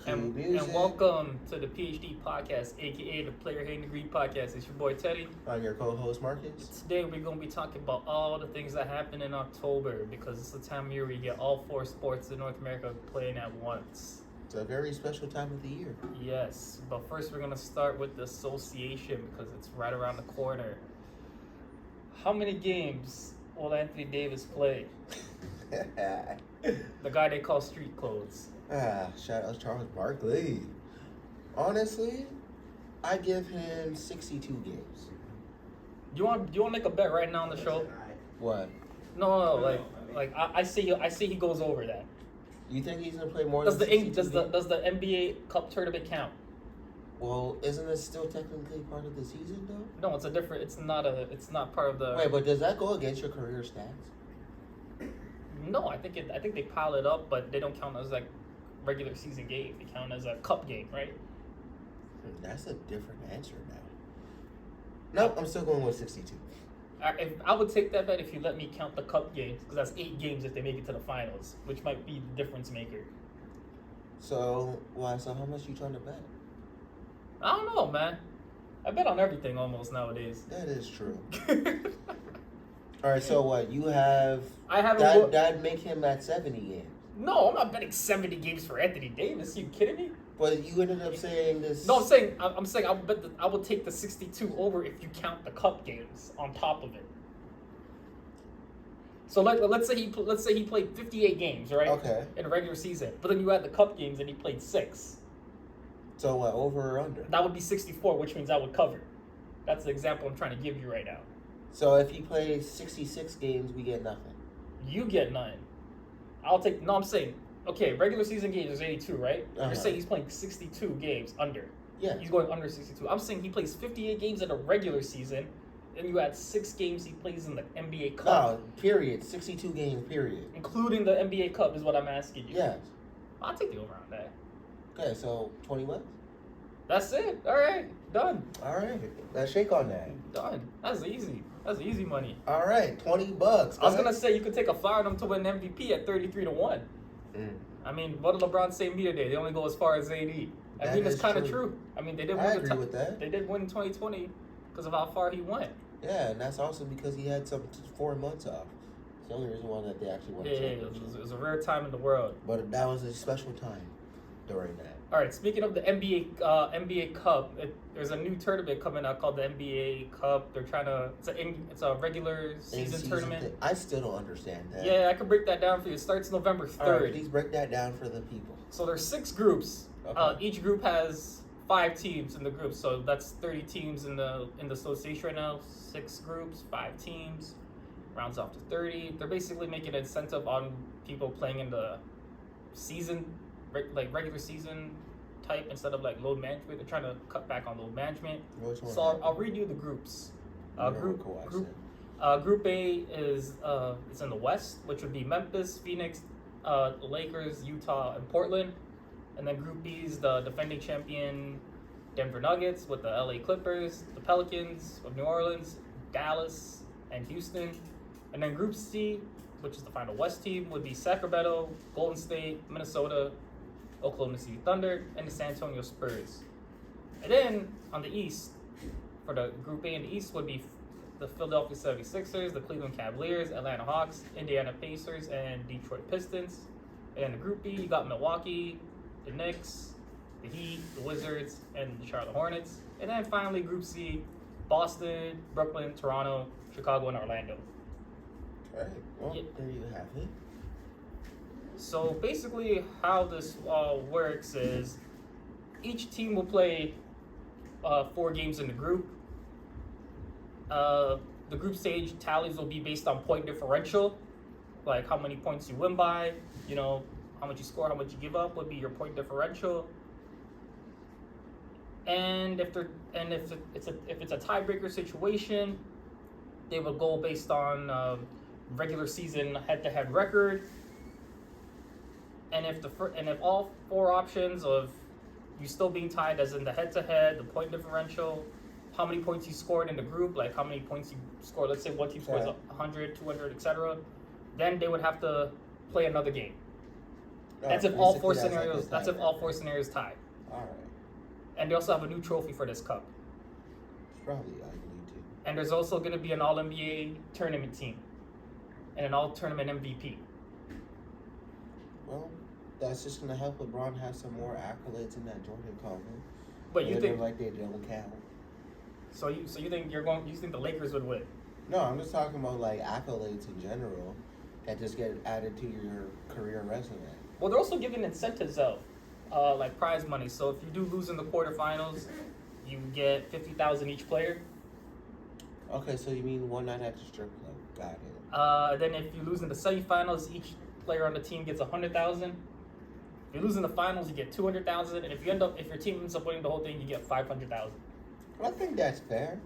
And welcome to the PhD podcast, aka the Player Hating Degree podcast. It's your boy Teddy. I'm your co-host Marcus. Today we're going to be talking about all the things that happen in October because it's the time of year where you get all four sports in North America playing at once. It's a very special time of the year. Yes, but first we're going to start with the association because it's right around the corner. How many games will Anthony Davis play? The guy they call street clothes. Shout out Charles Barkley. Honestly, I give him 62 games. You want to make a bet right now on the show? What? No, I say he goes over that. You think he's gonna play more Does than the 62 does the games? does the NBA Cup tournament count? Well, isn't it still technically part of the season though? No, it's not part of the. Wait, but does that go against your career stats? No, I think they pile it up, but they don't count as like regular season game. They count as a cup game, right? That's a different answer now. Nope, I'm still going with 62. I would take that bet if you let me count the cup games, because that's 8 games if they make it to the finals, which might be the difference maker. So how much you trying to bet? I don't know, man. I bet on everything almost nowadays. That is true. All right, so what you have? I have that'd make him at 70 games. No, I'm not betting 70 games for Anthony Davis. Are you kidding me? But you ended up saying this. No, I'm saying I will take the 62 over if you count the cup games on top of it. So let's say he played 58 games, right? Okay. In a regular season, but then you add the cup games and he played 6. So what, over or under? That would be 64, which means I would cover. That's the example I'm trying to give you right now. So if he plays 66 games, we get nothing. You get none. I'm saying, okay, regular season games is 82, right? You're saying he's playing 62 games under. Yeah. He's going under 62. I'm saying he plays 58 games in a regular season, and you add 6 games he plays in the NBA Cup. No, period. 62 games, period. Including the NBA Cup is what I'm asking you. Yes. I'll take the over on that. Okay, so 20 what? That's it. All right. Done. All right. Let's shake on that. Done. That's easy. That's easy money. All right, $20. I was going to say you could take a flyer on them to win MVP at 33-1. I mean, what did LeBron say to me today? They only go as far as AD. I mean, it's kind of true. I mean, they did win. I agree with that. They did win in 2020 because of how far he went. Yeah, and that's also because he had 4 months off. It's the only reason why that they actually won. Yeah, it was a rare time in the world. But that was a special time during that. All right, speaking of the NBA Cup, there's a new tournament coming out called the NBA Cup. They're trying to it's a regular season tournament. I still don't understand that. Yeah, I can break that down for you. It starts November 3rd. All right, please break that down for the people. So there's 6 groups. Okay. Each group has 5 teams in the group. So that's 30 teams in the association right now. 6 groups, 5 teams. Rounds off to 30. They're basically making an incentive on people playing in the season, like regular season type instead of like load management. They're trying to cut back on load management. So I'll read you the groups. Group A is it's in the West, which would be Memphis, Phoenix, Lakers, Utah, and Portland. And then Group B is the defending champion Denver Nuggets with the LA Clippers, the Pelicans of New Orleans, Dallas, and Houston. And then Group C, which is the final West team, would be Sacramento, Golden State, Minnesota, Oklahoma City Thunder, and the San Antonio Spurs. And then on the East, for the Group A in the East would be the Philadelphia 76ers, the Cleveland Cavaliers, Atlanta Hawks, Indiana Pacers, and Detroit Pistons. And in the Group B, you got Milwaukee, the Knicks, the Heat, the Wizards, and the Charlotte Hornets. And then finally, Group C, Boston, Brooklyn, Toronto, Chicago, and Orlando. All right. Well, there you have it. So basically how this works is each team will play 4 games in the group. The group stage tallies will be based on point differential, like how many points you win by, how much you score, how much you give up would be your point differential. And if it's a tiebreaker situation, they will go based on regular season head-to-head record. And if all 4 options of you still being tied, as in the head-to-head, the point differential, how many points you scored in the group, like how many points you scored, let's say one team scores 100, 200, etc., then they would have to play another game. That's if all four scenarios. That's if all four scenarios tie. All right. And they also have a new trophy for this cup. It's probably ugly too. And there's also going to be an All NBA tournament team, and an All Tournament MVP. Well, that's just gonna help LeBron have some more accolades in that Jordan column. But you think like they don't count? So you think you think the Lakers would win? No, I'm just talking about like accolades in general that just get added to your career resume. Well, they're also giving incentives out, like prize money. So if you do lose in the quarterfinals, you get $50,000 each player. Okay, so you mean one night at the strip club? Got it. Then if you lose in the semifinals, each player on the team gets $100,000. If you lose in the finals, you get $200,000, and if your team ends up winning the whole thing, you get $500,000. I think that's fair.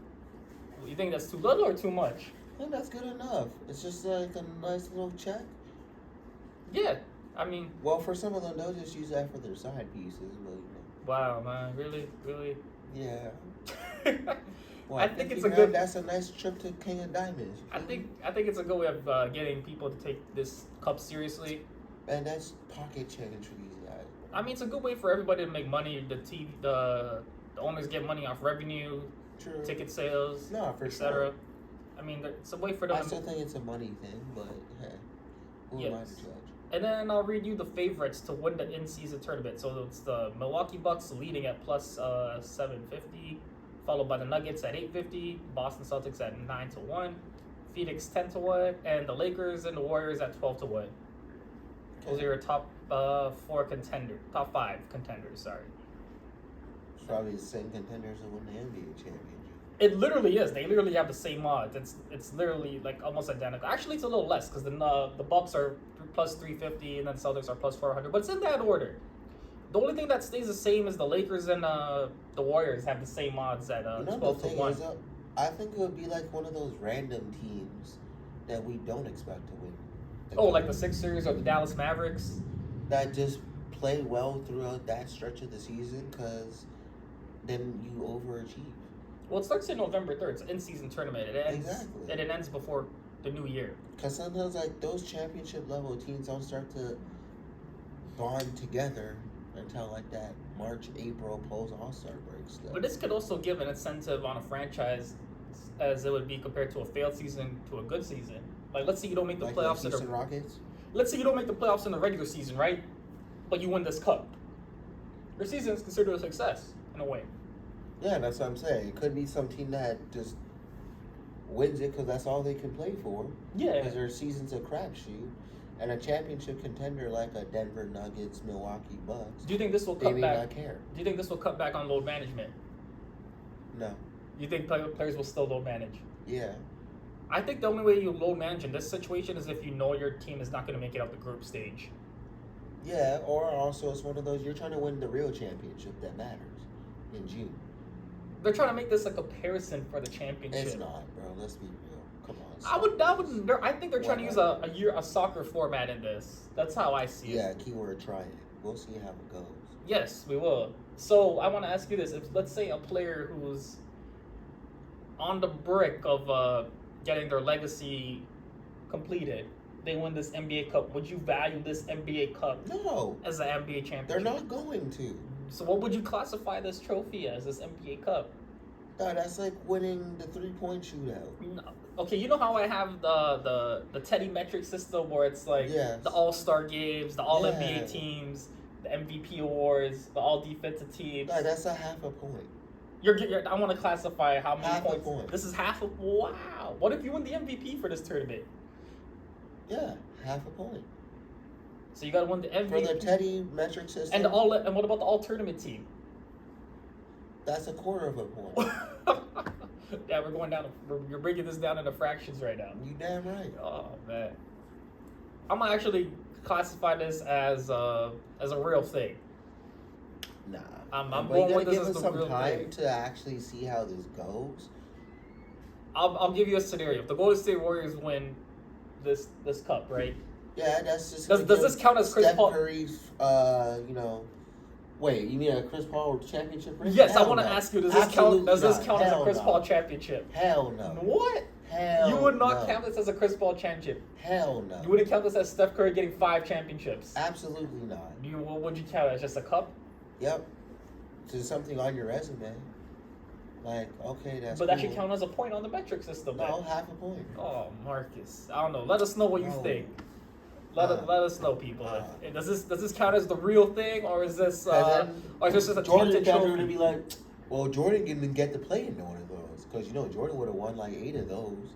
You think that's too little or too much? I think that's good enough. It's just like a nice little check. Yeah, I mean. Well, for some of them, they'll just use that for their side pieces. But, you know. Wow, man, really? Yeah. Well, I think it's a good. That's a nice trip to King of Diamonds. I think it's a good way of getting people to take this cup seriously. And that's pocket change for these guys. I mean, it's a good way for everybody to make money. The owners get money off revenue, True. Ticket sales, for etc. sure. I mean, it's a way for them. I still think it's a money thing, but hey, who am I to judge? And then I'll read you the favorites to win the in-season tournament. So it's the Milwaukee Bucks leading at plus 750, followed by the Nuggets at 850, Boston Celtics at 9-1, Phoenix 10-1, and the Lakers and the Warriors at 12-1. Those are your top top 5 contenders. Sorry. It's probably the same contenders that won the NBA championship. It literally is. They literally have the same odds. It's literally like almost identical. Actually, it's a little less because the Bucks are plus 350 and then Celtics are plus 400. But it's in that order. The only thing that stays the same is the Lakers and the Warriors have the same odds at 12-1. I think it would be like one of those random teams that we don't expect to win. Like the Sixers or the Dallas Mavericks? That just play well throughout that stretch of the season because then you overachieve. Well, it starts in November 3rd. It's an in-season tournament. It ends, exactly. And it ends before the new year. Because sometimes like those championship level teams don't start to bond together until like that March, April post All-Star break stuff. But this could also give an incentive on a franchise as it would be compared to a failed season to a good season. Like, let's say you don't make the playoffs in the Rockets. Let's say you don't make the playoffs in the regular season, right? But you win this cup. Your season is considered a success in a way. Yeah, that's what I'm saying. It could be some team that just wins it because that's all they can play for. Yeah. Because their season's a crapshoot. And a championship contender like a Denver Nuggets, Milwaukee Bucks. Do you think this will cut back? Not care. Do you think this will cut back on load management? No. You think players will still load manage? Yeah. I think the only way you load manage in this situation is if you know your team is not going to make it out the group stage. Yeah, or also it's one of those, you're trying to win the real championship that matters in June. They're trying to make this a comparison for the championship. It's not, bro. Let's be real. Come on. I think they're trying to use a soccer format in this. That's how I see it. Yeah, keyword try it. We'll see how it goes. Yes, we will. So I want to ask you this: if let's say a player who's on the brink of getting their legacy completed, they win this NBA Cup. Would you value this NBA Cup? No. As an NBA championship? They're not going to. So what would you classify this trophy as? This NBA Cup? No, that's like winning the 3-point shootout. No. Okay, you know how I have the Teddy metric system where it's like the All-Star games, the All-NBA teams, the MVP awards, the All-Defensive teams. No, that's a half a point. I want to classify how many points. Half a point. This is half a... Wow. What if you win the MVP for this tournament? Yeah, half a point. So you got to win the MVP. For the Teddy metric system. And what about the all-tournament team? That's a quarter of a point. Yeah, we're going down. You're breaking this down into fractions right now. You damn right. Oh man, I'm gonna actually classify this as a real thing. Nah, I'm but going you with this give as us the some real time thing. to actually see how this goes. I'll give you a scenario. If the Golden State Warriors win this cup, right? Yeah, that's just. Does this count as Chris Paul? Curry's, Wait, you mean a Chris Paul championship ring? Yes, I want to ask you. Does this count as a Chris Paul championship? Hell no. What? Hell You would not no. count this as a Chris Paul championship. Hell no. You wouldn't count this as Steph Curry getting 5 championships. Absolutely not. What would you count it as? Just a cup? Yep. Just something on your resume. Like, okay, that's But that cool. should count as a point on the metric system. No, then. half a point. Oh, Marcus. I don't know. Let us know what you No. think. Let us know, people. Uh, Does this count as the real thing, or is this or is this just a Jordan tainted fans are trophy? gonna be like, well, Jordan didn't get to play in one of those because Jordan would have won like 8 of those.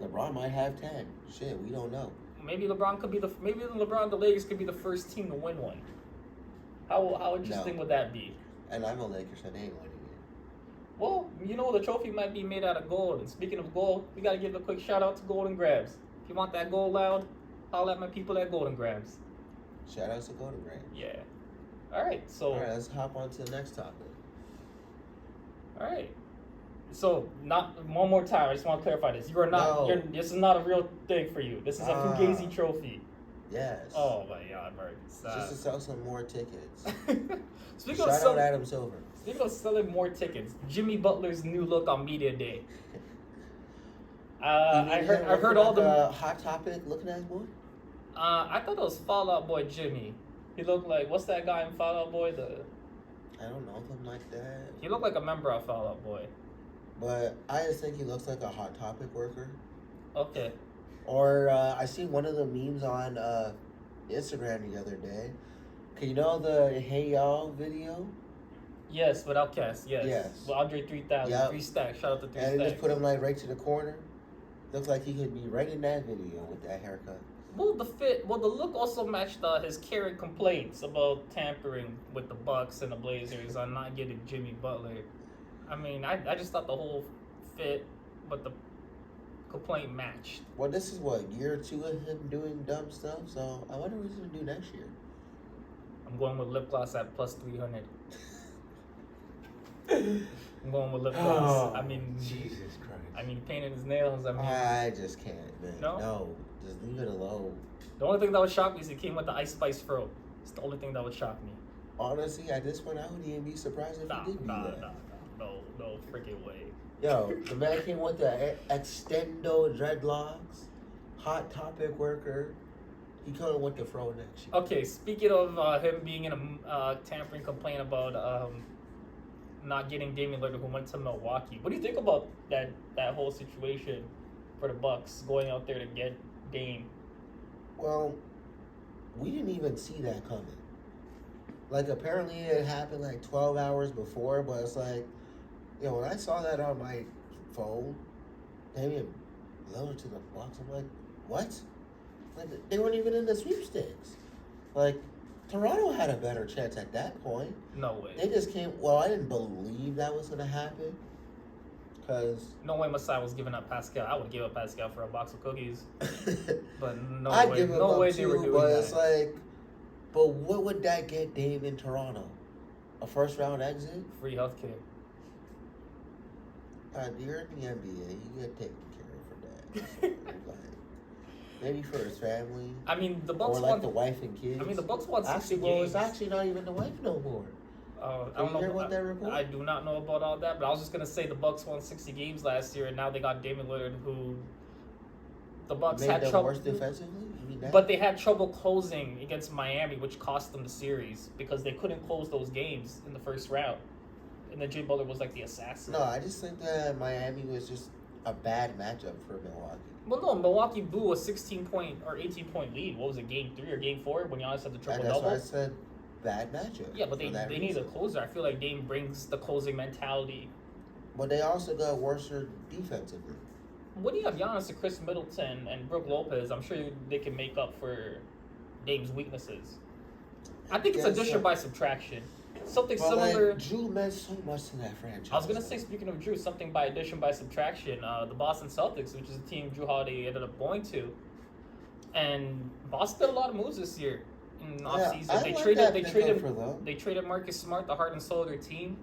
LeBron might have 10. Shit, we don't know. Maybe LeBron could be the Lakers could be the first team to win one. How interesting would that be? And I'm a Lakers fan. They ain't winning it. Well, the trophy might be made out of gold. And speaking of gold, we gotta give a quick shout out to Golden Grabs. If you want that gold loud, holla at my people at Golden Grabs. Shout outs to Golden Graham. Yeah. All right. So. All right, let's hop on to the next topic. All right. So, not one more time. I just want to clarify this. You are not. No. This is not a real thing for you. This is a Fugazi trophy. Yes. Oh my God, Marcus. Just to sell some more tickets. Speaking Shout out Adam Silver. Speaking of selling more tickets, Jimmy Butler's new look on media day. I heard all the Hot Topic looking at one. I thought it was Fall Out Boy Jimmy. He looked like what's that guy in Fall Out Boy? I don't know him like that. He looked like a member of Fall Out Boy. But I just think he looks like a Hot Topic worker. Okay. Or I seen one of the memes on Instagram the other day. You know the Hey Y'all video? Yes, with Outkast, yes. Yes. With Andre 3000, Yep. 3 stacks. Shout out to 3 And stacks. they just put him like right to the corner. Looks like he could be right in that video with that haircut. Well, the look also matched his current complaints about tampering with the Bucks and the Blazers on not getting Jimmy Butler. I mean, I just thought the whole fit, but the complaint matched. Well, this is what, year 2 of him doing dumb stuff, so I wonder what he's going to do next year. I'm going with lip gloss at plus 300. I'm going with lip gloss. I mean, Jesus Christ. I mean, painting his nails. I just can't, man. No? Just leave it alone. The only thing that would shock me is he came with the Ice Spice fro. It's the only thing that would shock me. Honestly, at this point, I wouldn't even be surprised if he did do that. No freaking way. Yo, the man came with the extendo dreadlocks, Hot Topic worker. He coming with the fro next year. Okay, speaking of him being in a tampering complaint about not getting Damian Lillard, who went to Milwaukee. What do you think about that whole situation for the Bucks going out there to get Dame? Well, we didn't even see that coming. Like, apparently it happened like 12 hours before, but it's like, when I saw that on my phone, Damian Lillard to the Bucks, I'm like, what? Like, they weren't even in the sweepstakes. Like, Toronto had a better chance at that point. No way. They just can't. Well, I didn't believe that was going to happen. Because. No way Masai was giving up Pascal. I would give up Pascal for a box of cookies. But no I'd way. give him No up way too, they were doing but that. it's like, but what would that get Dame in Toronto? A first round exit? Free healthcare. You're in the NBA. You get taken care of for that. So, like, maybe for his family. I mean, the Bucks or like want the wife and kids. I mean, the Bucks won 60 actually, well, games. it's actually not even the wife no more. I don't know hear about that report? I do not know about all that, but I was just gonna say the Bucks won 60 games last year, and now they got Damian Lillard, who the Bucks Made had them trouble. worse defensively. You mean that? But they had trouble closing against Miami, which cost them the series because they couldn't close those games in the first round. And then Jimmy Butler was like the assassin. No, I just think that Miami was just a bad matchup for Milwaukee. Well, no, Milwaukee blew a 16-point or 18-point lead. What was it, game 3 or game 4 when Giannis had the triple That's double? why I said bad matchup. Yeah, but they need a closer. I feel like Dame brings the closing mentality. But they also got worse defensively. When you have Giannis and Chris Middleton and Brook Lopez, I'm sure they can make up for Dame's weaknesses. I think it's addition by subtraction. Something similar. Like, Drew meant so much to that franchise. I was gonna say, speaking of Drew, something by addition by subtraction. The Boston Celtics, which is a team Drew Holiday ended up going to, and Boston did a lot of moves this year in offseason. They traded Marcus Smart, the heart and soul of their team.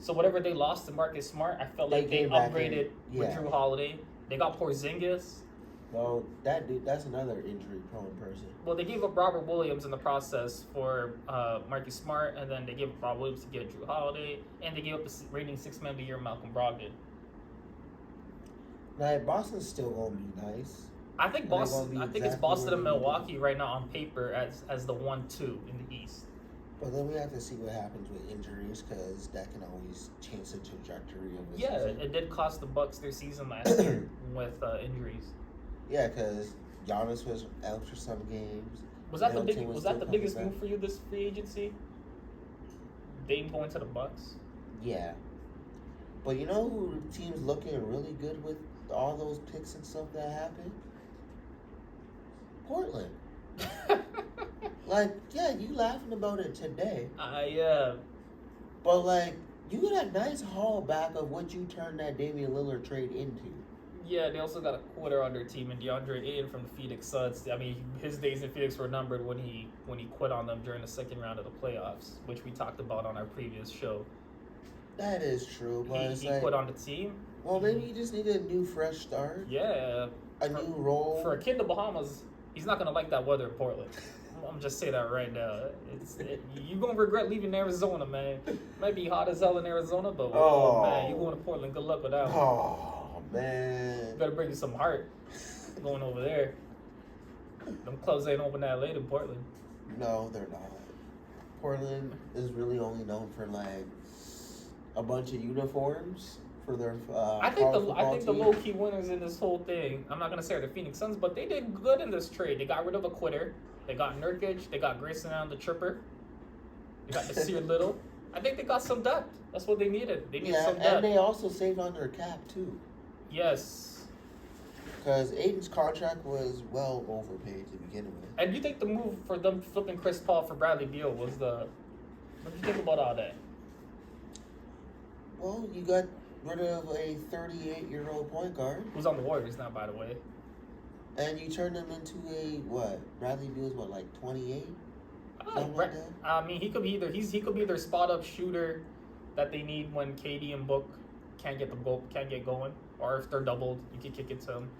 So whatever they lost to Marcus Smart, I felt like they upgraded with Drew Holiday. They got Porzingis. Well, that's another injury-prone person. Well, they gave up Robert Williams in the process for Marcus Smart, and then they gave up Robert Williams to get Drew Holiday, and they gave up the reigning 6th man of the year, Malcolm Brogdon. Like, Boston's still gonna be nice. I think And they're gonna Boston. be I think it's exactly Boston where and they need to Milwaukee be. right now on paper as the 1-2 in the East. But then we have to see what happens with injuries because that can always change the trajectory of the Yeah, season. it did cost the Bucks their season last year with injuries. Yeah, because Giannis was out for some games. Was that Middleton was still that the coming biggest back. move for you this free agency? Dame going to the Bucks. Yeah. But you know who team's looking really good with all those picks and stuff that happened? Portland. Like, yeah, you laughing about it today. Yeah. But, like, you got a nice haul back of what you turned that Damian Lillard trade into. Yeah, they also got a quitter on their team, and DeAndre Ayton from the Phoenix Suns. I mean, his days in Phoenix were numbered when he quit on them during the second round of the playoffs, which we talked about on our previous show. That is true, but He quit on the team. Well, maybe you just need a new, fresh start. Yeah. A new role. For a kid in the Bahamas, he's not going to like that weather in Portland. I'm just saying that right now. You're going to regret leaving Arizona, man. Might be hot as hell in Arizona, but man, you going to Portland, good luck with that one. Oh, man. You better bring you some heart going over there. Them clubs ain't open that late in Portland. No, they're not. Portland is really only known for, like, a bunch of uniforms for their I think the team. low key winners in this whole thing. I'm not gonna say are the Phoenix Suns, but they did good in this trade. They got rid of a quitter. They got Nurkic. They got Grayson Allen, the tripper. They got Nasir Little. I think they got some depth. That's what they needed. They needed some depth. And they also saved on their cap too. Yes. Because Aiden's contract was well overpaid to begin with. And you think the move for them flipping Chris Paul for Bradley Beal was the? What do you think about all that? Well, you got rid of a 38-year-old point guard. Who's on the Warriors now, by the way. And you turned him into a, what? Bradley Beal's, what, like 28? I mean, he could be either spot up shooter that they need when KD and Book can't get going, or if they're doubled, you can kick it to him.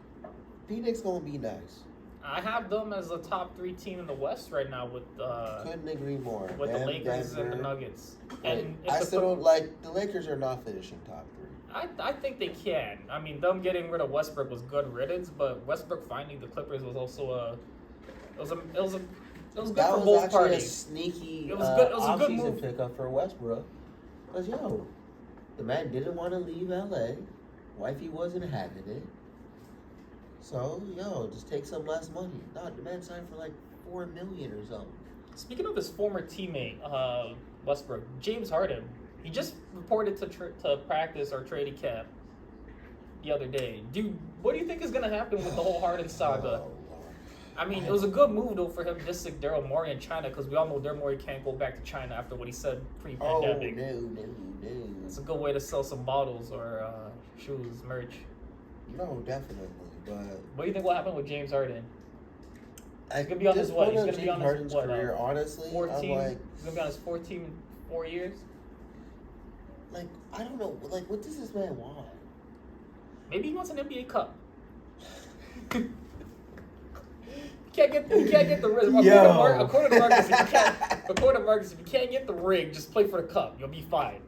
Phoenix gonna be nice. I have them as a top 3 team in the West right now with couldn't agree more. With the Lakers and the Nuggets. And I still don't like the Lakers are not finishing top 3. I think they can. I mean, them getting rid of Westbrook was good riddance, but Westbrook finding the Clippers was also it was good that for was both actually parties. A sneaky It was a good move pickup for Westbrook. Because the man didn't want to leave LA. Wifey wasn't having it. So, just take some less money. No, the man signed for like $4 million or something. Speaking of his former teammate, Westbrook, James Harden, he just reported to practice or training camp the other day. Dude, what do you think is going to happen with the whole Harden saga? I mean, it was a good move, though, for him to just stick Daryl Morey in China, because we all know Daryl Morey can't go back to China after what he said pre-pandemic. No. It's a good way to sell some bottles or shoes, merch. No, definitely. But what do you think will happen with James Harden? He's gonna be on his what? He's gonna James be on Harden's his career. Honestly, 14. I'm like, He's gonna be on his 14 4 years. Like, I don't know. Like, what does this man want? Maybe he wants an NBA cup. You can't get the ring. According to Marcus, if you can't get the ring, just play for the cup. You'll be fine.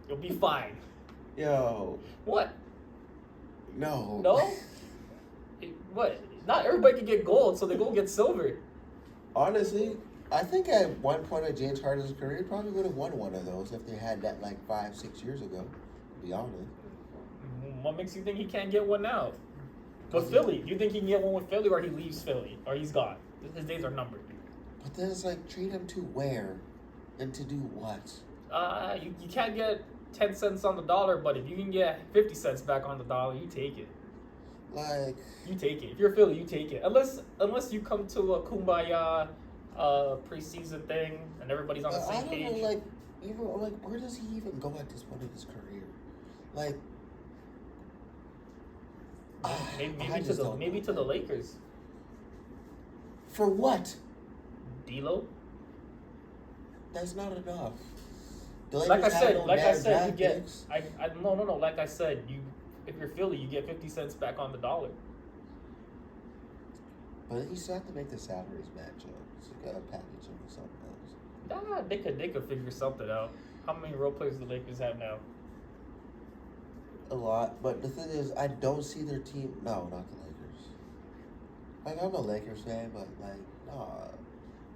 Yo. What? No. No? What? Not everybody can get gold, so they go get silver. Honestly, I think at one point in James Harden's career, he probably would have won one of those if they had that like 5-6 years ago, to be honest. What makes you think he can't get one now? With Philly. Do you think he can get one with Philly, or he leaves Philly? Or he's gone? His days are numbered. But then it's like, trade him to where? And to do what? You can't get 10 cents on the dollar, but if you can get 50 cents back on the dollar, you take it. Like, you take it. If you're Philly, you take it. Unless you come to a kumbaya preseason thing and everybody's on the same page. I don't know, like where does he even go at this point in his career? Like, maybe to the Lakers. For what? D'Lo. That's not enough. Like I said, you get. No. Like I said, if you're Philly, you get 50 cents back on the dollar. But you still have to make the salaries match up. So you gotta package them with something else. Nah, they could figure something out. How many role players do the Lakers have now? a lot, but the thing is, I don't see their team. No, not the Lakers. Like, I'm a Lakers fan, but like, nah,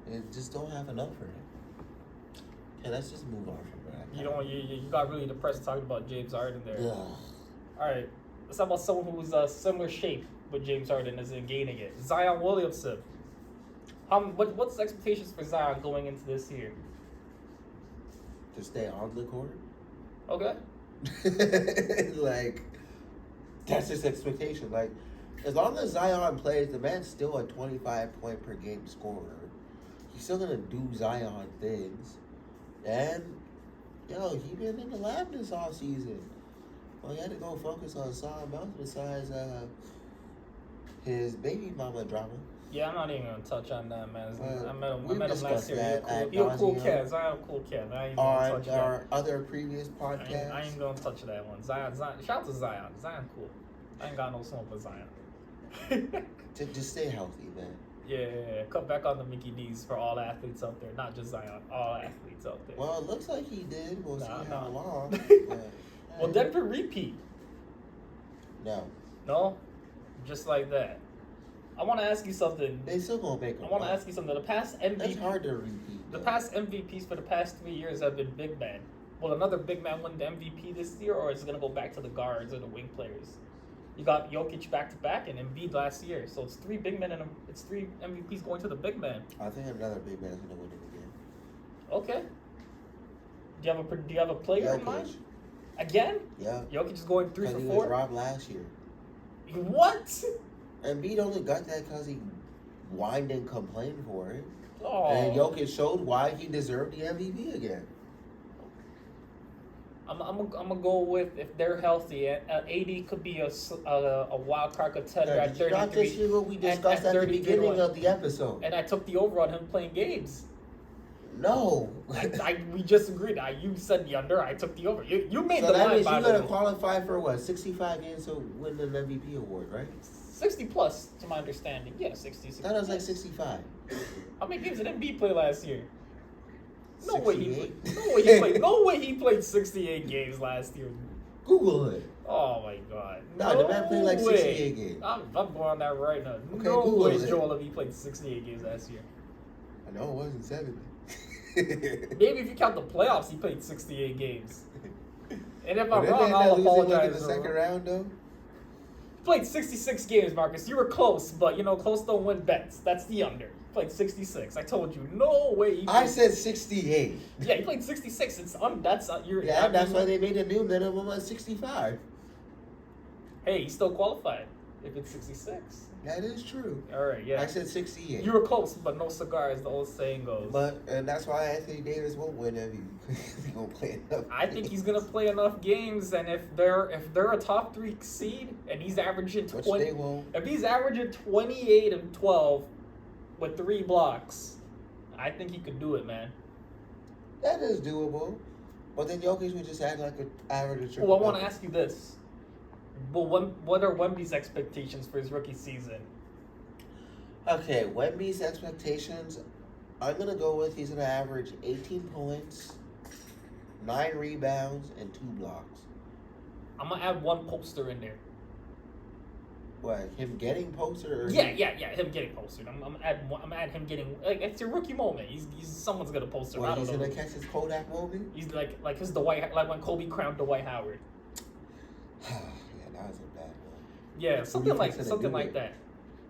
they just don't have enough for it. Okay, let's just move on from that. You got really depressed talking about James Harden there. Yeah. All right, let's talk about someone who's similar shape with James Harden as in gaining it. Zion Williamson. What's the expectations for Zion going into this year? To stay on the court. Okay. Like, that's his expectation. Like, as long as Zion plays, the man's still a 25-point per game scorer. He's still gonna do Zion things, and he been in the lab this offseason. Well, he had to go focus on something else besides his baby mama drama. Yeah, I'm not even gonna touch on that, man. I met him last discussed year. that He a cool nauseam cat. Zion a cool cat. I ain't gonna On touch that. our other previous podcasts. I ain't gonna touch that one. Zion. Shout out to Zion. Zion cool. I ain't got no smoke for Zion. Just stay healthy, man. Yeah. Cut back on the Mickey D's for all athletes out there, not just Zion. All athletes out there. Well, it looks like he did. We'll see how long. Will Denver repeat? No. No? Just like that. I want to ask you something. They still gonna make I want to ask you something. The past MVP. It's hard to repeat. The past MVPs for the past 3 years have been big men. Will another big man win the MVP this year, or is it gonna go back to the guards or the wing players? You got Jokic back to back and Embiid last year, so it's 3 big men and it's 3 MVPs going to the big man. I think another big man is gonna win it again. Okay. Do you have a player in mind? Again? Yeah. Jokic is going 3 for 4. He was robbed last year. What? Embiid only got that because he whined and complained for it. Oh. And Jokic showed why he deserved the MVP again. I'm gonna go with if they're healthy. AD could be a wild card contender at 33. Did you not just hear what we discussed at the beginning of the episode? And I took the over on him playing games. No. We just agreed. You said the under. I took the over. You made so the that line. means By you the gotta way. qualify for what? 65 games to win an MVP award, right? 60 plus, to my understanding. Yeah, 60. That was like 65. How many games did Embiid play last year? No 68? way he played. No way he played 68 games last year. Google it. Oh my god. No, the man played like 68 games. I'm going on that right now. Okay, no Google way it. Joel Embiid played 68 games last year. I know it wasn't 70. Maybe if you count the playoffs, he played 68 games. And if I'm But wrong, didn't I'll they lose in apologize. the second round though? Played 66 games, Marcus. You were close, but close don't win bets. That's the under. Played 66. I told you, no way. I said 68. Yeah, he played 66. That's you're. Yeah, that's why they made a new minimum of 65. Hey, he still qualified if it's 66. That is true. All right, yeah. I said 68. You were close, but no cigar, as the old saying goes. And that's why Anthony Davis won't win MVP. He's gonna play enough. I think he's gonna play enough games, and if they're a top 3 seed, and he's averaging 20, Which they won't. if he's averaging 28 and 12 with 3 blocks, I think he could do it, man. That is doable. But then Jokic would just act like an average triple. Well, I want to ask you this. Well, what are Wemby's expectations for his rookie season? Okay, Wemby's expectations, I'm going to go with he's going to average 18 points, 9 rebounds, and 2 blocks. I'm going to add 1 poster in there. What, him getting posted? Or Yeah, him getting posted. I'm add him getting, like, it's your rookie moment. He's someone's going to poster. Well, he's going to catch his Kodak moment? He's like his Dwight, like when Kobe crowned Dwight Howard. Yeah, that was a bad one. Yeah, something like that.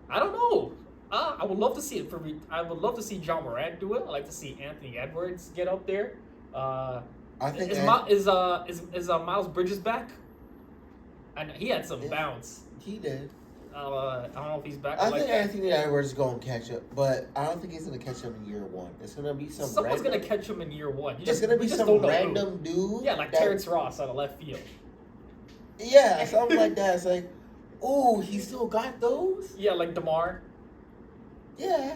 I don't know. I would love to see it I would love to see John Morant do it. I'd like to see Anthony Edwards get up there. I think is Miles Bridges back? And he had some bounce. He did. I don't know if he's back. I think Anthony Edwards is going to catch up, but I don't think he's going to catch him in year 1. It's going to be someone's going to catch him in year 1. It's going to be some random dude. Yeah, like Terrence Ross out of left field. Yeah, something like that. It's like, ooh, he still got those? Yeah, like DeMar. Yeah.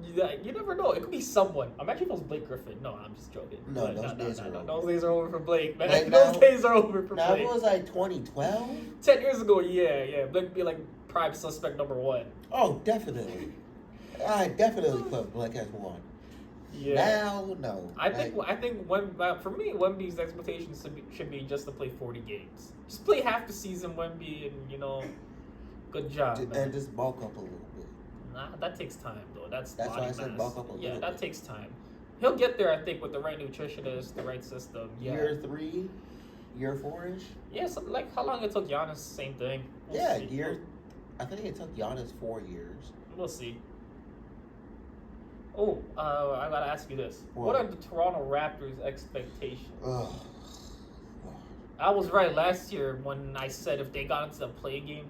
You never know. It could be someone. Imagine if it was Blake Griffin. No, I'm just joking. No, those days are over. Those days are over for Blake, man. Like those days are over for Now, Blake. it was like 2012? 10 years ago, yeah. Blake would be like prime suspect number 1. Oh, definitely. I definitely put Blake as 1. Now, no. I think when for me, Wemby's expectations should be just to play 40 games. Just play half the season, Wemby, and good job, man. And just bulk up a little bit. Nah, that takes time though. That's why I mass. said bulk up a little Yeah, that bit. takes time. He'll get there, I think, with the right nutritionist, the right system. Yeah. Year 3, year 4-ish. Yeah, so like how long it took Giannis, same thing. We'll see. year. I think it took Giannis 4 years. We'll see. Oh, I gotta ask you this. What? What are the Toronto Raptors' expectations? Ugh. I was right last year when I said if they got into the play game,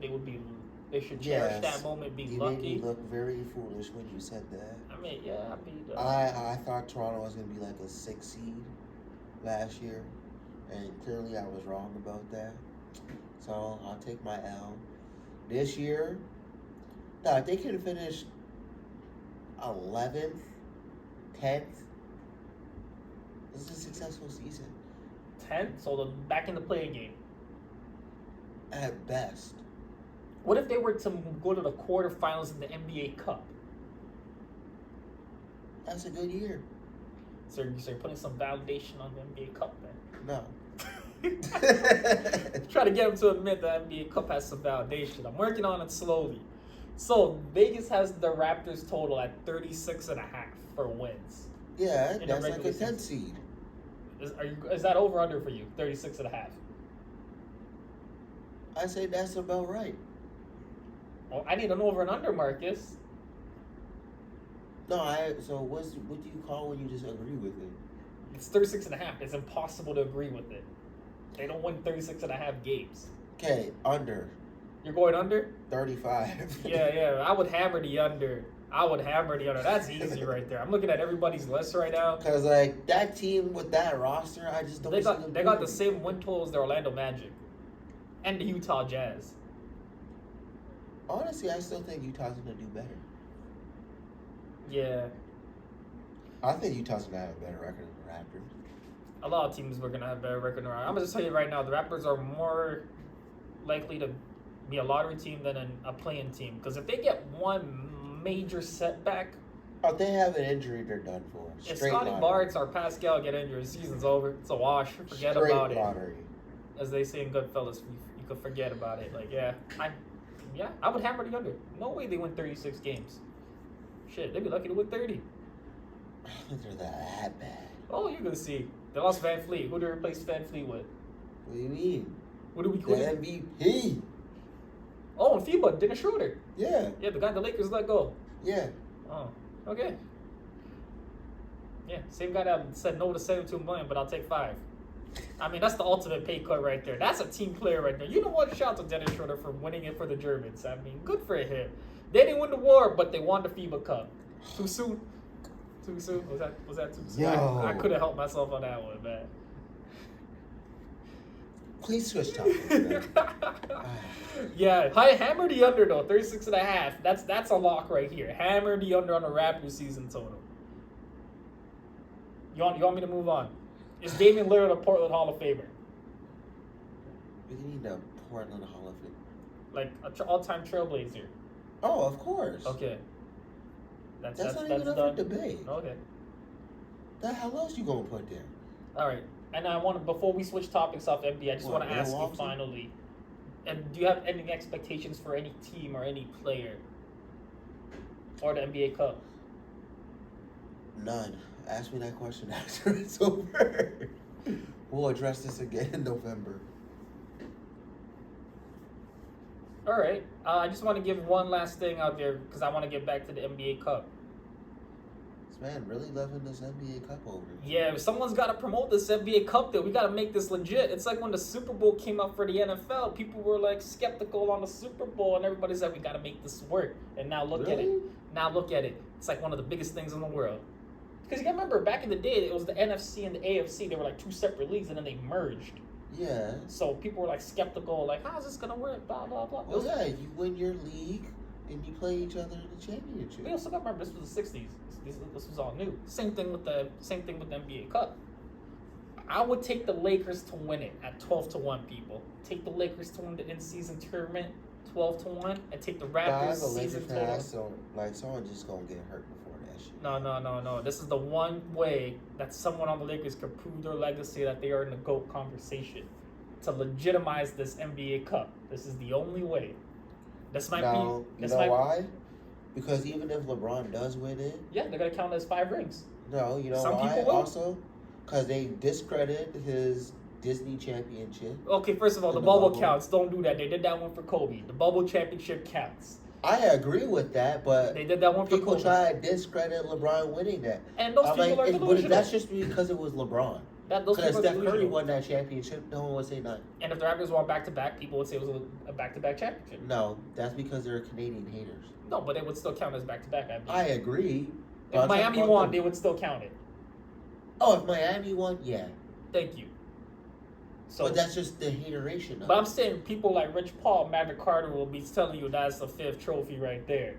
they should cherish that moment, be lucky. You made me look very foolish when you said that. I mean, yeah, I thought Toronto was gonna be like a 6 seed last year, and clearly I was wrong about that. So I'll take my L. This year, if they could have finished 11th, 10th, this is a successful season. 10th, so back in the play game. At best. What if they were to go to the quarterfinals in the NBA Cup? That's a good year. So you're putting some validation on the NBA Cup then? No. Try to get them to admit the NBA Cup has some validation. I'm working on it slowly. So Vegas has the Raptors total at 36.5 for wins. Yeah, that's like a 10 seed. Is that over or under for you? 36.5. I say that's about right. Well, I need an over and under, Marcus. No, so what do you call when you just agree with it? It's 36.5. It's impossible to agree with it. They don't win 36.5 games. Okay, under. You're going under? 35. Yeah. I would hammer the under. That's easy right there. I'm looking at everybody's list right now. Because, like, that team with that roster, I just don't They got the same win total as the Orlando Magic and the Utah Jazz. Honestly, I still think Utah's going to do better. Yeah. I think Utah's going to have a better record than the Raptors. A lot of teams were going to have a better record. I'm going to just tell you right now, the Raptors are more likely to be a lottery team than a play-in team. Because if they get one major setback... If they have an injury, they're done for. If Scotty Barnes or Pascal get injured, the season's over. It's a wash. Forget about it. Lottery. As they say in Goodfellas, you could forget about it. Like, I would hammer the under. No way they win 36 games. Shit, they'd be lucky to win 30. I don't think they're that bad. Oh, you're gonna see. They lost Van Fleet. Who did they replace Van Fleet with? What do you mean? The MVP. Oh, and FIBA, Dennis Schroeder. Yeah. Yeah, the guy the Lakers let go. Yeah. Oh, okay. Yeah, same guy that said no to $72 million, but I'll take 5. I mean, that's the ultimate pay cut right there. That's a team player right there. You know what? Shout out to Dennis Schroeder for winning it for the Germans. I mean, good for him. They didn't win the war, but they won the FIBA Cup. Too soon? Was that too soon? Yo. I couldn't help myself on that one, man. Please switch topics. Yeah, hammer the under though, 36.5. That's a lock right here. Hammer the under on the Raptors season total. You want me to move on? Is Damian Lillard a Portland Hall of Famer? We need a Portland Hall of Fame. Like an all-time trailblazer. Oh, of course. Okay. That's not even up for debate. Okay. The hell else you gonna put there? All right. And before we switch topics off NBA, I just want to ask you finally, and do you have any expectations for any team or any player or the NBA Cup? None. Ask me that question after it's over. We'll address this again in November. All right. I just want to give one last thing out there because I want to get back to the NBA Cup. This man really loving this NBA Cup over. Yeah, someone's got to promote this NBA Cup though. We got to make this legit. It's like when the Super Bowl came up for the NFL. People were like skeptical on the Super Bowl, and everybody said we got to make this work. And now look at it. Now look at it. It's like one of the biggest things in the world. Because you got to remember, back in the day, it was the NFC and the AFC. They were like two separate leagues, and then they merged. Yeah. So people were like skeptical, like, how's this gonna work? Blah blah blah. Well, yeah, you win your league and you play each other in the championship. We also got to remember this was the '60s. This was all new. Same thing with the NBA Cup. I would take the Lakers to win it at 12-1. People take the Lakers to win the in-season tournament 12-1, and take the Raptors season total. So like someone just gonna get hurt before that shit. No. This is the one way that someone on the Lakers could prove their legacy that they are in the GOAT conversation. To legitimize this NBA Cup. This is the only way. This might be. You know why? Because even if LeBron does win it, yeah, they're gonna count it as 5 rings. No, you know Some why? people will. Also, because they discredit his Disney championship. Okay, first of all, the bubble counts. Don't do that. They did that one for Kobe. The bubble championship counts. I agree with that, but they did that one for people Kobe. try to discredit LeBron winning that. And those people are delusional. But that's just because it was LeBron. Because Steph Curry won that championship, no one would say nothing. And if the Raptors won back-to-back, people would say it was a back-to-back championship. No, that's because they're Canadian haters. No, but it would still count as back-to-back. I agree. If Miami won, they would still count it. Oh, if Miami won, yeah. Thank you. So, but that's just the hateration of But I'm saying people like Rich Paul, Magic Carter will be telling you that's the 5th trophy right there.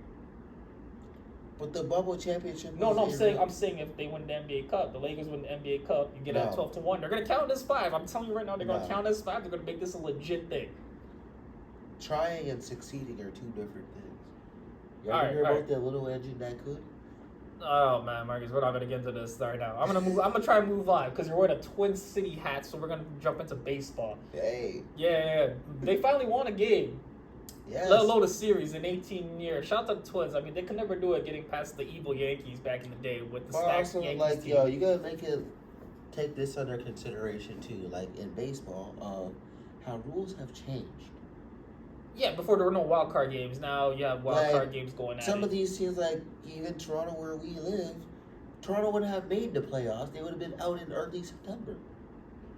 But the bubble championship. No, I'm saying if they win the NBA Cup, the Lakers win the NBA Cup, you get a 12-1. They're gonna count it as 5. I'm telling you right now, they're gonna count it as 5. They're gonna make this a legit thing. Trying and succeeding are 2 different things. You ever hear about the little engine that could? Oh man, Marcus, we're not gonna get into this right now. I'm gonna try and move on because you're wearing a Twin City hat, so we're gonna jump into baseball. Hey. Yeah. They finally won a game. Yes. Let alone a series in 18 years. Shout out to the Twins. I mean, they could never do it getting past the evil Yankees back in the day with the stacked Yankees team. You gotta take this under consideration too. Like in baseball, how rules have changed. Yeah, before there were no wild card games. Now you have wild card games going at some of these teams, like even Toronto where we live, Toronto wouldn't have made the playoffs. They would have been out in early September.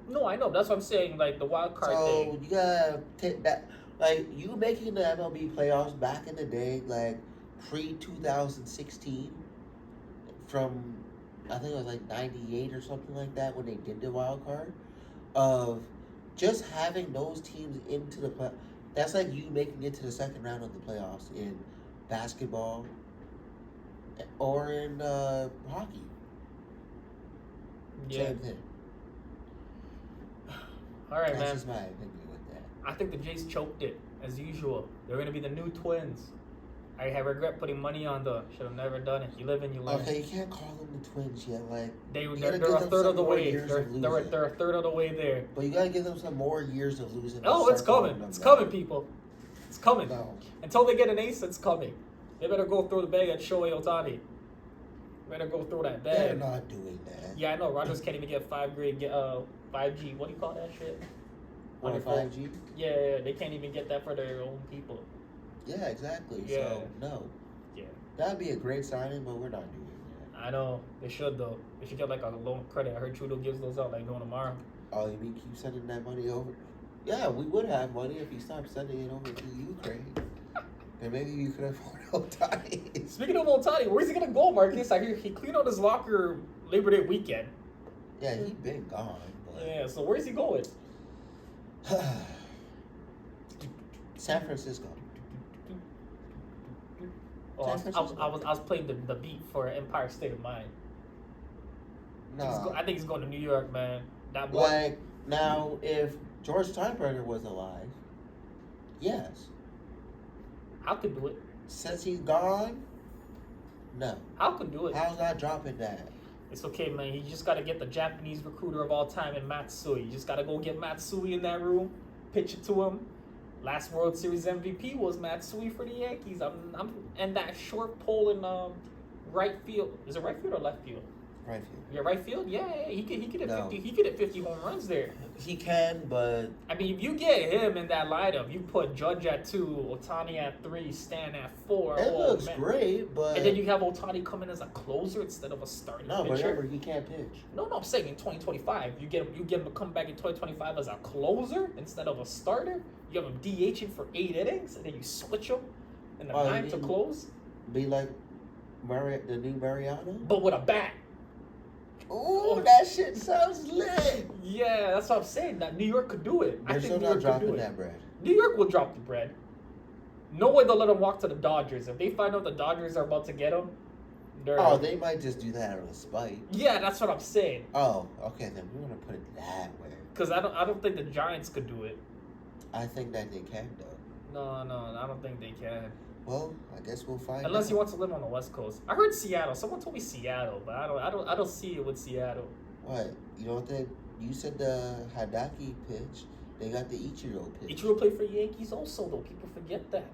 No, I know. That's what I'm saying. Like the wild card thing. So you gotta take that. Like, you making the MLB playoffs back in the day, like, pre-2016, from, I think it was like 98 or something like that when they did the wild card, of just having those teams into the play. That's like you making it to the second round of the playoffs in basketball or in hockey. Yeah. Same thing. All right, That's man. just my opinion. I think the Jays choked it, as usual. They're going to be the new Twins. I have regret putting money on the. Should have never done it. You live and you learn. Okay, you can't call them the Twins yet. Like they're a third of the way. They're a third of the way there. But you gotta give them some more years of losing. Oh, it's coming. It's coming, people. It's coming. No. Until they get an ace, it's coming. They better go throw the bag at Shohei Ohtani. Better go throw that bag. They're not doing that. Yeah, I know. Rogers can't even get 5G. What do you call that shit? 5G? Yeah, they can't even get that for their own people. Yeah, exactly. Yeah. So, no. Yeah. That'd be a great signing, but we're not doing that. I know. They should, though. They should get, like, a loan credit. I heard Trudeau gives those out, like, no tomorrow. Oh, you mean keep sending that money over? Yeah, we would have money if you stopped sending it over to Ukraine. And maybe you could afford Ohtani. Speaking of Ohtani, where's he going to go, Marcus? I hear he cleaned out his locker Labor Day weekend. Yeah, he's been gone. But... Yeah, so where's he going? San Francisco. Oh, I was playing the beat for Empire State of Mind. No, I think he's going to New York, man. That boy. Like now, if George Steinbrenner was alive, yes. I could do it. Since he's gone, no. I could do it. How's not dropping that? It's okay, man. You just got to get the Japanese recruiter of all time in Matsui. You just got to go get Matsui in that room, pitch it to him. Last World Series MVP was Matsui for the Yankees. And that short pole in right field. Is it right field or left field? Right field. Yeah, right field. Yeah. He could hit 50. He could hit 50 home runs there. He can, but I mean, if you get him in that lineup, you put Judge at 2, Ohtani at 3, Stan at 4. It looks great, but and then you have Ohtani come in as a closer instead of a starting pitcher. No, but remember, he can't pitch. No, I'm saying in 2025, you get him to come back in 2025 as a closer instead of a starter. You have him DHing for 8 innings, and then you switch him in the 9th to close. Be like the new Mariano, but with a bat. Ooh, that shit sounds lit. Yeah, that's what I'm saying. That New York could do it. They're still not dropping that bread. New York will drop the bread. No way they'll let him walk to the Dodgers. If they find out the Dodgers are about to get him, they might just do that out of spite. Yeah, that's what I'm saying. Oh, okay, then we're gonna put it that way. Because I don't think the Giants could do it. I think that they can, though. No, I don't think they can. Well, I guess we'll find Unless out. he wants to live on the West Coast. I heard Seattle. Someone told me Seattle, but I don't see it with Seattle. What? You know what you said the Hadaki pitch. They got the Ichiro pitch. Ichiro played for Yankees also, though. People forget that.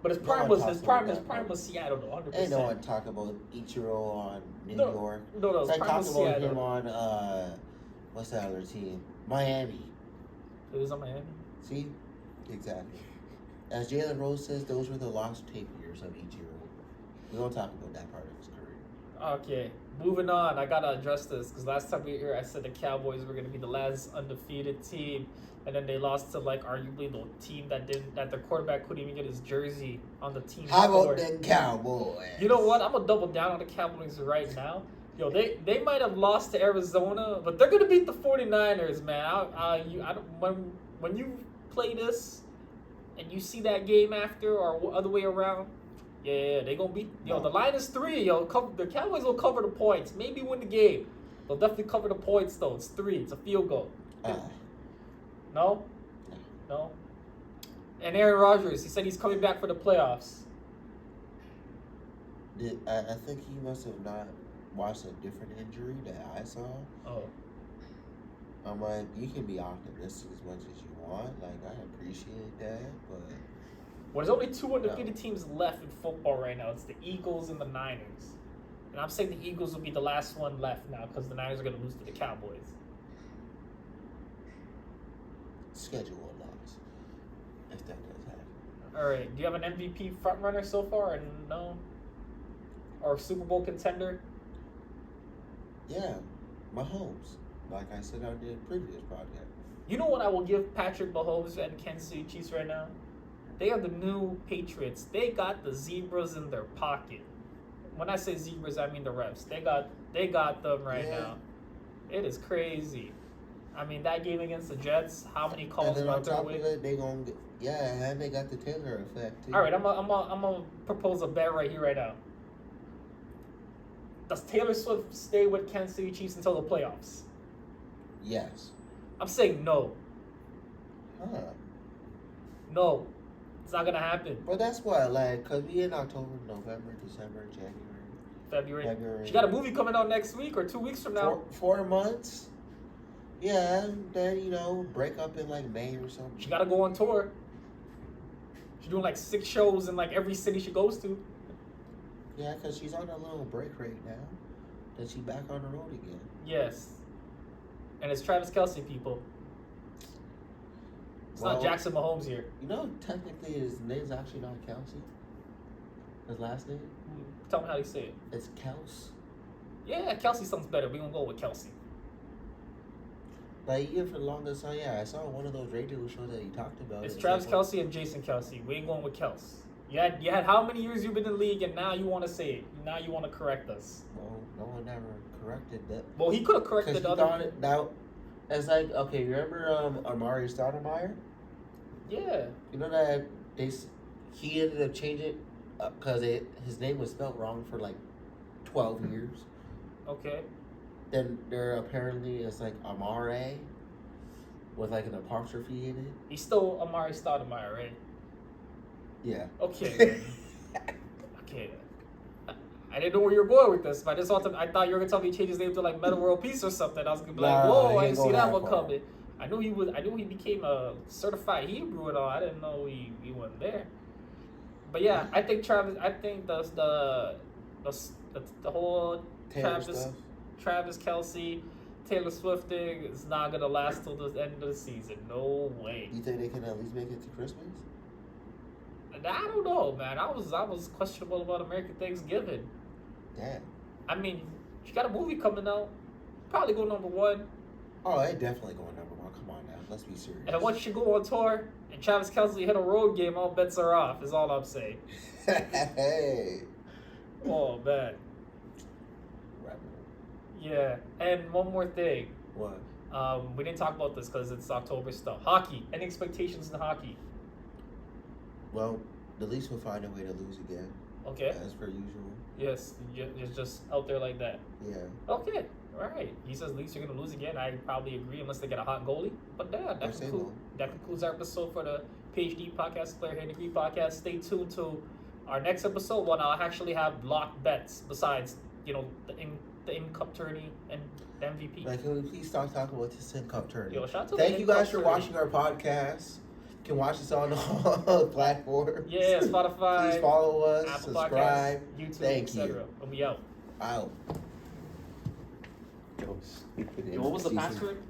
But his No prime one was talks about that, bro. Seattle, though. 100%. Ain't no one talk about Ichiro on New York. No, It's his like prime was talking about Seattle. him on what's that other team? Miami. It was on Miami. See? Exactly. As Jalen Rose says, those were the lost tape years of Ichiro. We don't talk about that part of his career. Okay, moving on. I gotta address this because last time we were here, I said the Cowboys were gonna be the last undefeated team, and then they lost to like arguably the team that their quarterback couldn't even get his jersey on the team. How about court. them Cowboys? You know what? I'm gonna double down on the Cowboys right now. Yo, they might have lost to Arizona, but they're gonna beat the 49ers, man. I don't when you play this and you see that game after or other way around, yeah, they gonna beat. Yo, the line is 3. Yo, the Cowboys will cover the points. Maybe win the game. They'll definitely cover the points though. It's 3. It's a field goal. No. And Aaron Rodgers, he said he's coming back for the playoffs. I think he must have not watched a different injury that I saw. Oh. I'm like, you can be optimistic as much as you want. Like, I appreciate that, but... Well, there's only 2 undefeated teams left in football right now. It's the Eagles and the Niners. And I'm saying the Eagles will be the last one left now because the Niners are going to lose to the Cowboys. Schedule a loss, if that does happen. All right. Do you have an MVP frontrunner so far? Or no? Or Super Bowl contender? Yeah, Mahomes. Like I said on the previous podcast. You know what I will give Patrick Mahomes and Kansas City Chiefs right now? They are the new Patriots. They got the zebras in their pocket. When I say zebras, I mean the refs. They got them right now. It is crazy. I mean, that game against the Jets, how many calls and then on went their top way? of it, they gonna get, and they got the Taylor effect too. All right, I'm gonna propose a bet right here, right now. Does Taylor Swift stay with Kansas City Chiefs until the playoffs? Yes. I'm saying no. Huh. No. It's not gonna happen. But that's what, like, cause we in October, November, December, January, February. She got a movie coming out next week or 2 weeks from now. 4 months. Yeah, then break up in like May or something. She gotta go on tour. She's doing like 6 shows in like every city she goes to. Yeah, cause she's on a little break right now. Then she back on the road again. Yes. And it's Travis Kelce, people. It's not Jackson Mahomes here. Technically his name's actually not Kelsey. His last name? Tell me how you say it. It's Kels. Yeah, Kelce sounds better. We're gonna go with Kelce. Like, even for the longest time, I saw one of those radio shows that he talked about. It's Travis Kelce and Jason Kelce. We ain't going with Kels. You had how many years you've been in the league, and now you want to say it. Now you want to correct us. Well, no one ever corrected that. Well, he could have corrected the other. Now, it's like, okay, you remember Amari Stoudemire? Yeah. You know that he ended up changing because his name was spelled wrong for like 12 years. Okay. Then there apparently is like Amare with like an apostrophe in it. He's still Amari Stoudemire, right? Yeah. Okay. Okay. I didn't know where you were going with this, but I thought you were gonna tell me he changed his name to like Meta World Peace or something. I was gonna be like, whoa, I didn't see that one coming. I knew he became a certified Hebrew and all. I didn't know he went there. But yeah, I think the whole Travis Kelce, Taylor Swift thing is not gonna last till the end of the season. No way. You think they can at least make it to Christmas? I don't know, man. I was questionable about American Thanksgiving. Yeah. I mean, she got a movie coming out. Probably go number 1. Oh, they definitely going number 1. Come on now, let's be serious. And once she go on tour and Travis Kelce hit a road game, all bets are off. Is all I'm saying. Hey. Oh man. Right. Yeah, and one more thing. What? We didn't talk about this because it's October stuff. Hockey. Any expectations in hockey? Well, the Leafs will find a way to lose again. Okay. As per usual. Yes, it's just out there like that. Yeah. Okay. All right. He says Leafs are going to lose again. I probably agree unless they get a hot goalie. But yeah, that concludes our episode for the PhD podcast, Player Hating Degree podcast. Stay tuned to our next episode when I'll actually have locked bets besides, the in cup tourney and the MVP. Like, can we please stop talking about this in cup tourney? Yo, shout out to Thank the you guys for in-cup watching our podcast. You can watch us on all platforms. Yeah, Spotify. Please follow us, Apple subscribe. Podcasts, YouTube, Thank etc. you. And we out. Out. What was the password?